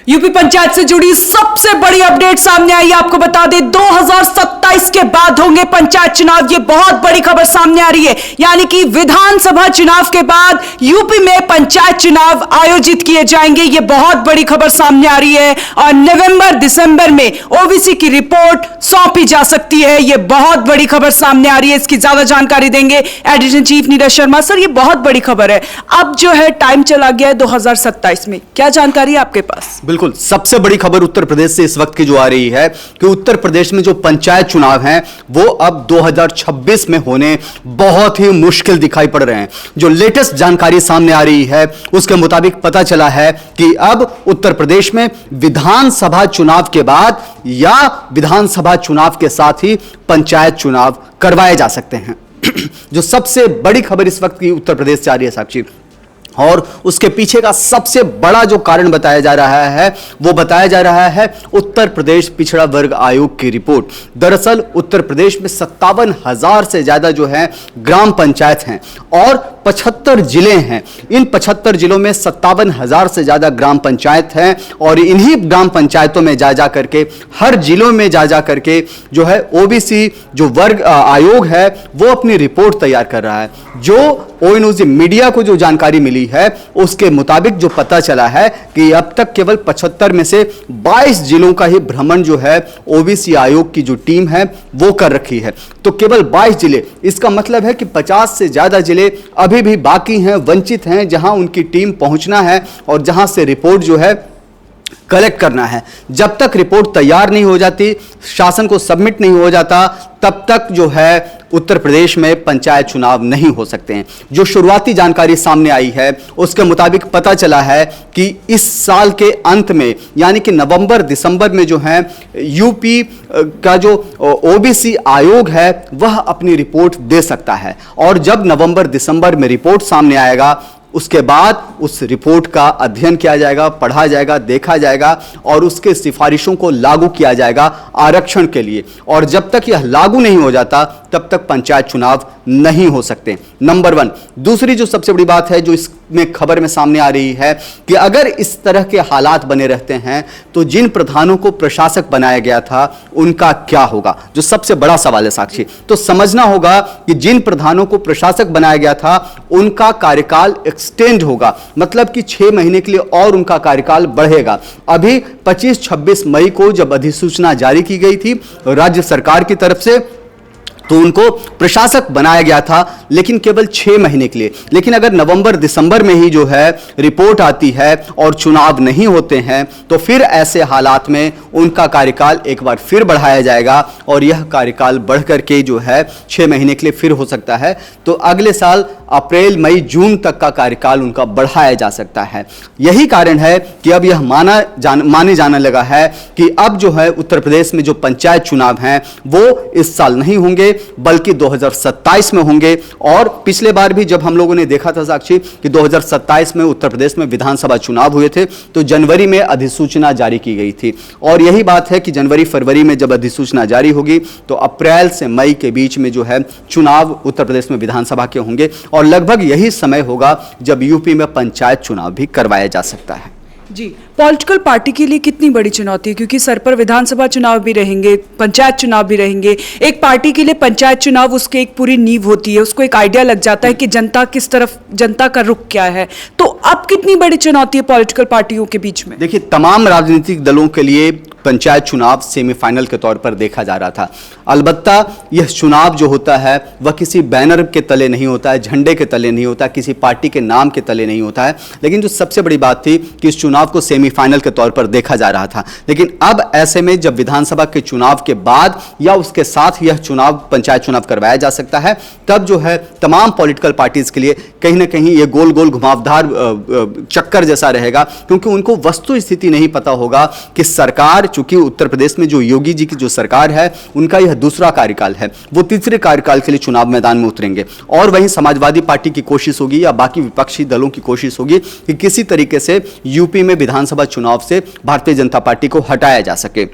UP panchayat से जुड़ी सबसे बड़ी अपडेट सामने आई। आपको बता दें 2027 के बाद होंगे पंचायत चुनाव। ये बहुत बड़ी खबर सामने आ रही है, यानी कि विधानसभा चुनाव के बाद यूपी में पंचायत चुनाव आयोजित किए जाएंगे। ये बहुत बड़ी खबर सामने आ रही है और नवंबर दिसंबर में ओबीसी की रिपोर्ट सौंपी जा सकती है। ये बहुत बड़ी खबर सामने आ रही है। इसकी ज्यादा जानकारी देंगे editor chief Neeraj Sharma. Sir, ये बहुत बड़ी खबर है। अब जो है टाइम चला गया है 2027 में, क्या जानकारी है आपके पास? बिल्कुल, सबसे बड़ी खबर उत्तर प्रदेश से इस वक्त की जो आ रही है कि उत्तर प्रदेश में जो पंचायत चुनाव हैं वो अब 2026 में होने बहुत ही मुश्किल दिखाई पड़ रहे हैं। जो लेटेस्ट जानकारी सामने आ रही है उसके मुताबिक पता चला है कि अब उत्तर प्रदेश में विधानसभा चुनाव के बाद या विधानसभा चुनाव के साथ ही पंचायत चुनाव करवाए जा सकते हैं। जो सबसे बड़ी खबर इस वक्त की उत्तर प्रदेश से आ रही है साक्षी, और उसके पीछे का सबसे बड़ा जो कारण बताया जा रहा है वो बताया जा रहा है उत्तर प्रदेश पिछड़ा वर्ग आयोग की रिपोर्ट। दरअसल उत्तर प्रदेश में 57,000 से ज्यादा जो है ग्राम पंचायत हैं और 75 जिले हैं। इन 75 जिलों में 57,000 से ज्यादा ग्राम पंचायत हैं और इन्हीं ग्राम पंचायतों में जा करके, हर जिलों में जा करके जो है ओबीसी जो वर्ग आयोग है वो अपनी रिपोर्ट तैयार कर रहा है। जो ओएनओजी मीडिया को जो जानकारी मिली है उसके मुताबिक जो पता चला है कि अब तक केवल 75 में से 22 जिलों का ही भ्रमण जो है ओबीसी आयोग की जो टीम है वो कर रखी है। तो केवल 22 जिले, इसका मतलब है कि 50 से ज्यादा जिले अभी भी बाकी हैं, वंचित हैं, जहां उनकी टीम पहुंचना है और जहां से रिपोर्ट जो है कलेक्ट करना है। जब तक रिपोर्ट तैयार नहीं हो जाती, शासन को सबमिट नहीं हो जाता, तब तक जो है उत्तर प्रदेश में पंचायत चुनाव नहीं हो सकते हैं। जो शुरुआती जानकारी सामने आई है उसके मुताबिक पता चला है कि इस साल के अंत में, यानी कि नवंबर दिसंबर में जो है यूपी का जो ओबीसी आयोग है वह अपनी रिपोर्ट दे सकता है। और जब नवंबर दिसंबर में रिपोर्ट सामने आएगा उसके बाद उस रिपोर्ट का अध्ययन किया जाएगा, पढ़ा जाएगा, देखा जाएगा और उसके सिफारिशों को लागू किया जाएगा आरक्षण के लिए। और जब तक यह लागू नहीं हो जाता तब तक पंचायत चुनाव नहीं हो सकते। नंबर 1। दूसरी जो सबसे बड़ी बात है जो इसमें खबर में सामने आ रही है कि अगर इस तरह के हालात बने रहते हैं तो जिन प्रधानों को प्रशासक बनाया गया था उनका क्या होगा, जो सबसे बड़ा सवाल है साक्षी। तो समझना होगा कि जिन प्रधानों को प्रशासक बनाया गया था उनका कार्यकाल एक्सटेंड होगा, मतलब कि 6 महीने के लिए और उनका कार्यकाल बढ़ेगा। अभी 25-26 मई को जब अधिसूचना जारी की गई थी राज्य सरकार की तरफ से तो उनको प्रशासक बनाया गया था, लेकिन केवल 6 महीने के लिए। लेकिन अगर नवंबर दिसंबर में ही जो है रिपोर्ट आती है और चुनाव नहीं होते हैं तो फिर ऐसे हालात में उनका कार्यकाल एक बार फिर बढ़ाया जाएगा और यह कार्यकाल बढ़ करके जो है 6 महीने के लिए फिर हो सकता है। तो अगले साल अप्रैल मई जून तक का कार्यकाल उनका बढ़ाया जा सकता है। यही कारण है कि अब यह माने जाने लगा है कि अब जो है उत्तर प्रदेश में जो पंचायत चुनाव हैं वो इस साल नहीं होंगे बल्कि 2027 में होंगे। और पिछले बार भी जब हम लोगों ने देखा था साक्षी कि 2027 में उत्तर प्रदेश में विधानसभा चुनाव हुए थे तो जनवरी में अधिसूचना जारी की गई थी। और यही बात है कि जनवरी फरवरी में जब अधिसूचना जारी होगी तो अप्रैल से मई के बीच में जो है चुनाव उत्तर प्रदेश में विधानसभा के होंगे और लगभग यही समय होगा जब यूपी में पंचायत चुनाव भी करवाया जा सकता है। जी, पॉलिटिकल पार्टी के लिए कितनी बड़ी चुनौती है, क्योंकि सर पर विधानसभा चुनाव भी रहेंगे, पंचायत चुनाव भी रहेंगे। एक पार्टी के लिए पंचायत चुनाव उसके एक पूरी नींव होती है, उसको एक आइडिया लग जाता है कि जनता किस तरफ, जनता का रुख क्या है। तो अब कितनी बड़ी चुनौती है पॉलिटिकल पार्टियों के बीच में? देखिए, तमाम राजनीतिक दलों के लिए पंचायत चुनाव सेमीफाइनल के तौर पर देखा जा रहा था। अलबत्ता यह चुनाव जो होता है वह किसी बैनर के तले नहीं होता है, झंडे के तले नहीं होता, किसी पार्टी के नाम के तले नहीं होता है। लेकिन जो सबसे बड़ी बात थी कि इस चुनाव को सेमीफाइनल के तौर पर देखा जा रहा था। लेकिन अब ऐसे में जब विधानसभा के चुनाव के बाद या उसके साथ यह चुनाव पंचायत चुनाव करवाया जा सकता है, तब जो है तमाम पॉलिटिकल पार्टीज के लिए कहीं ना कहीं ये गोल गोल घुमावदार चक्कर जैसा रहेगा, क्योंकि उनको वस्तु स्थिति नहीं पता होगा कि सरकार, चूंकि उत्तर प्रदेश में जो योगी जी की जो सरकार है उनका यह दूसरा कार्यकाल है, वो तीसरे कार्यकाल के लिए चुनाव मैदान में उतरेंगे। और वहीं समाजवादी पार्टी की कोशिश होगी या बाकी विपक्षी दलों की कोशिश होगी कि किसी तरीके से यूपी में विधानसभा चुनाव से भारतीय जनता पार्टी को हटाया जा सके,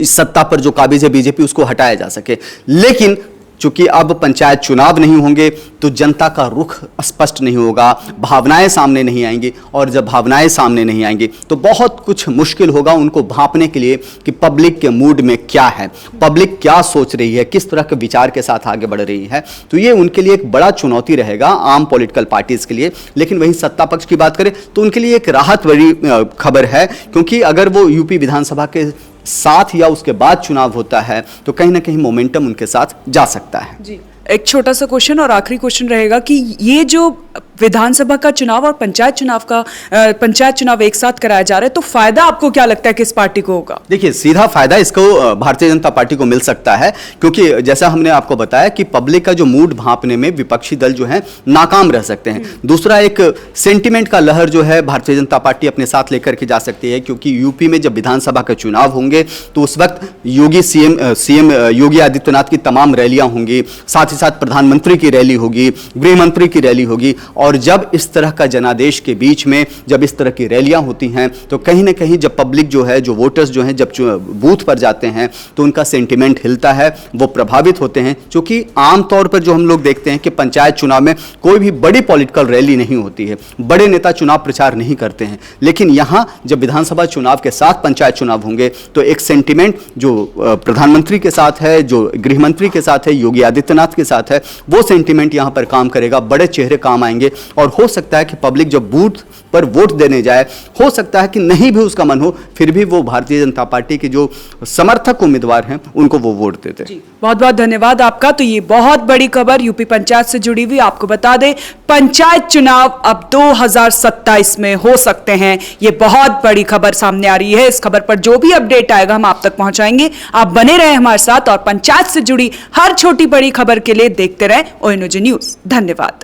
इस सत्ता पर जो काबिज है बीजेपी उसको हटाया जा सके। लेकिन चूंकि अब पंचायत चुनाव नहीं होंगे तो जनता का रुख स्पष्ट नहीं होगा, भावनाएं सामने नहीं आएंगी, और जब भावनाएं सामने नहीं आएंगी तो बहुत कुछ मुश्किल होगा उनको भांपने के लिए कि पब्लिक के मूड में क्या है, पब्लिक क्या सोच रही है, किस तरह के विचार के साथ आगे बढ़ रही है। तो ये उनके लिए एक बड़ा चुनौती रहेगा आम पॉलिटिकल पार्टीज के लिए। लेकिन वहीं सत्ता पक्ष की बात करें तो उनके लिए एक राहत भरी खबर है, क्योंकि अगर वो यूपी विधानसभा के साथ या उसके बाद चुनाव होता है तो कहीं ना कहीं मोमेंटम उनके साथ जा सकता है। जी, एक छोटा सा क्वेश्चन और आखिरी क्वेश्चन रहेगा कि ये जो विधानसभा का चुनाव और पंचायत चुनाव एक साथ कराया जा रहा है, तो फायदा आपको क्या लगता है किस पार्टी को होगा? देखिए, सीधा फायदा इसको भारतीय जनता पार्टी को मिल सकता है, क्योंकि जैसा हमने आपको बताया कि पब्लिक का जो मूड भांपने में विपक्षी दल जो है नाकाम रह सकते हैं। दूसरा, एक सेंटिमेंट का लहर जो है भारतीय जनता पार्टी अपने साथ लेकर के जा सकती है, क्योंकि यूपी में जब विधानसभा के चुनाव होंगे तो उस वक्त सीएम योगी आदित्यनाथ की तमाम रैलियां होंगी, साथ ही साथ प्रधानमंत्री की रैली होगी, गृह मंत्री की रैली होगी, और जब इस तरह का जनादेश के बीच में जब इस तरह की रैलियां होती हैं तो कहीं ना कहीं जब पब्लिक जो है, जो वोटर्स जो हैं, जब बूथ पर जाते हैं तो उनका सेंटिमेंट हिलता है, वो प्रभावित होते हैं। क्योंकि आमतौर पर जो हम लोग देखते हैं कि पंचायत चुनाव में कोई भी बड़ी पॉलिटिकल रैली नहीं होती है, बड़े नेता चुनाव प्रचार नहीं करते हैं, लेकिन यहां जब विधानसभा चुनाव के साथ पंचायत चुनाव होंगे तो एक सेंटिमेंट जो प्रधानमंत्री के साथ है, जो गृह मंत्री के साथ है, योगी आदित्यनाथ के साथ है, वो सेंटिमेंट यहां पर काम करेगा, बड़े चेहरे काम आएंगे। और हो सकता है कि पब्लिक जब बूथ पर वोट देने जाए, हो सकता है कि नहीं भी उसका मन हो, फिर भी वो भारतीय जनता पार्टी के जो समर्थक उम्मीदवार हैं उनको वो वोट देते हैं। बहुत बहुत धन्यवाद आपका। तो ये बहुत बड़ी खबर यूपी पंचायत से जुड़ी हुई, आपको बता दें पंचायत चुनाव अब 2027 में हो सकते हैं। ये बहुत बड़ी खबर सामने आ रही है। इस खबर पर जो भी अपडेट आएगा हम आप तक पहुंचाएंगे। आप बने रहे हमारे साथ और पंचायत से जुड़ी हर छोटी बड़ी खबर के लिए देखते रहे ONOG न्यूज। धन्यवाद।